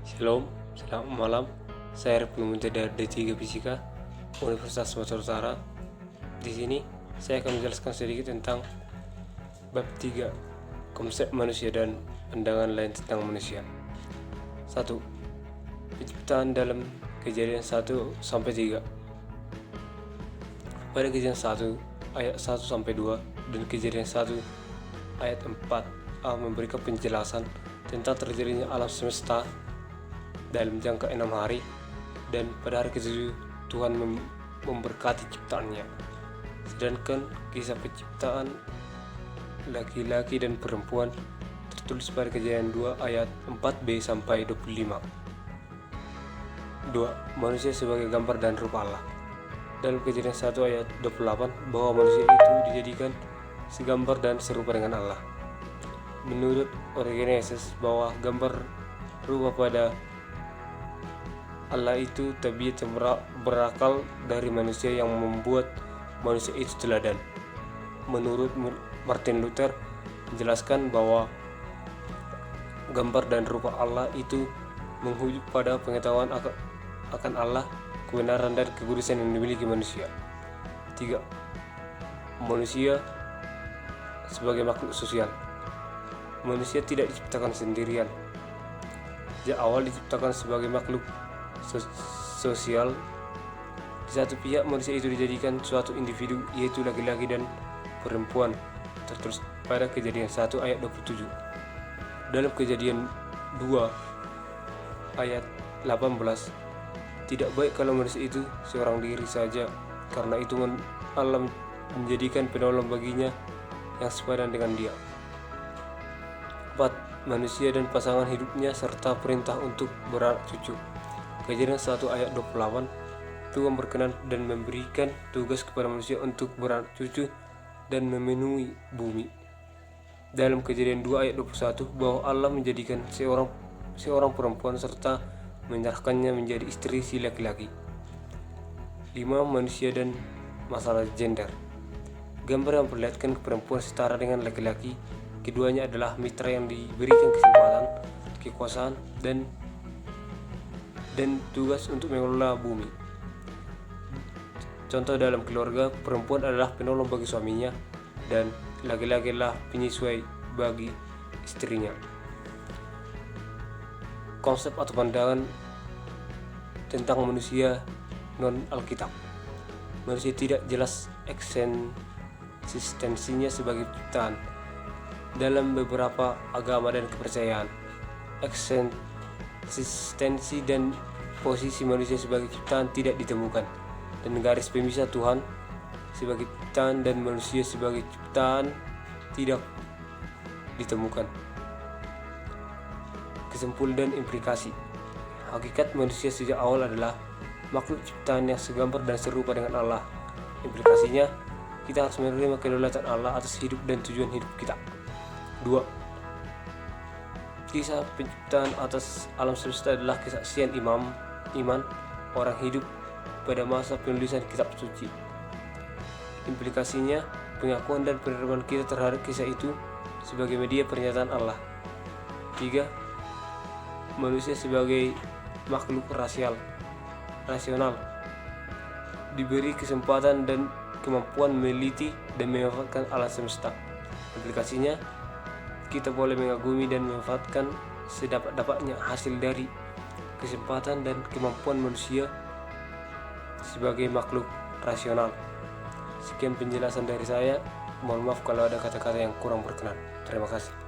Shalom, selamat malam. Saya Rifki dari D3 Fisika Universitas Sumatera Utara. Di sini saya akan menjelaskan sedikit tentang bab 3, konsep manusia dan pandangan lain tentang manusia. 1. Penciptaan dalam Kejadian 1-3. Pada Kejadian 1 ayat 1-2 dan Kejadian 1 ayat 4a memberikan penjelasan tentang terjadinya alam semesta dalam jangka 6 hari, dan pada hari ke-7 Tuhan memberkati ciptaannya. Sedangkan kisah penciptaan laki-laki dan perempuan tertulis pada Kejadian 2 ayat 4b sampai 25. 2. Manusia sebagai gambar dan rupa Allah. Dalam Kejadian 1 ayat 28 bahwa manusia itu dijadikan segambar dan serupa dengan Allah. Menurut Origenesis bahwa gambar rupa pada Allah itu tabiat yang berakal dari manusia yang membuat manusia itu teladan. Menurut Martin Luther menjelaskan bahwa gambar dan rupa Allah itu menghujat pada pengetahuan akan Allah, kebenaran dan kekudusan yang dimiliki manusia. 3. Manusia sebagai makhluk sosial. Manusia tidak diciptakan sendirian. Sejak awal diciptakan sebagai makhluk sosial. Di satu pihak manusia itu dijadikan suatu individu, yaitu laki-laki dan perempuan, tertulis pada Kejadian 1 ayat 27. Dalam Kejadian 2 ayat 18, tidak baik kalau manusia itu seorang diri saja, karena itu Allah menjadikan penolong baginya yang sepadan dengan dia. 4. Manusia dan pasangan hidupnya serta perintah untuk beranak cucu. Kejadian 1 ayat 28, Tuhan berkenan dan memberikan tugas kepada manusia untuk beranak cucu dan memenuhi bumi. Dalam Kejadian 2 ayat 21 bahwa Allah menjadikan seorang perempuan serta menyerahkannya menjadi istri si laki-laki. 5. Manusia dan masalah gender. Gambar yang memperlihatkan perempuan setara dengan laki-laki. Keduanya adalah mitra yang diberikan kesempatan, kekuasaan, dan tugas untuk mengelola bumi. Contoh dalam keluarga, perempuan adalah penolong bagi suaminya dan laki-laki adalah penyesuai bagi istrinya. Konsep atau pandangan tentang manusia non-Alkitab. Manusia tidak jelas eksistensinya sebagai ciptaan. Dalam beberapa agama dan kepercayaan, eksistensi dan posisi manusia sebagai ciptaan tidak ditemukan, dan garis pemisah Tuhan sebagai ciptaan dan manusia sebagai ciptaan tidak ditemukan. Kesimpulan dan implikasi. Hakikat manusia sejak awal adalah makhluk ciptaan yang segambar dan serupa dengan Allah. Implikasinya, kita harus menerima kedaulatan Allah atas hidup dan tujuan hidup kita. 2. Kisah penciptaan atas alam semesta adalah kesaksian iman orang hidup pada masa penulisan kitab suci. Implikasinya, pengakuan dan penerimaan kita terhadap kisah itu sebagai media pernyataan Allah. 3. Manusia sebagai makhluk rasional diberi kesempatan dan kemampuan meneliti dan memanfaatkan alam semesta. Implikasinya, kita boleh mengagumi dan memanfaatkan sedapat-dapatnya hasil dari kesempatan dan kemampuan manusia sebagai makhluk rasional. Sekian penjelasan dari saya. Mohon maaf kalau ada kata-kata yang kurang berkenan. Terima kasih.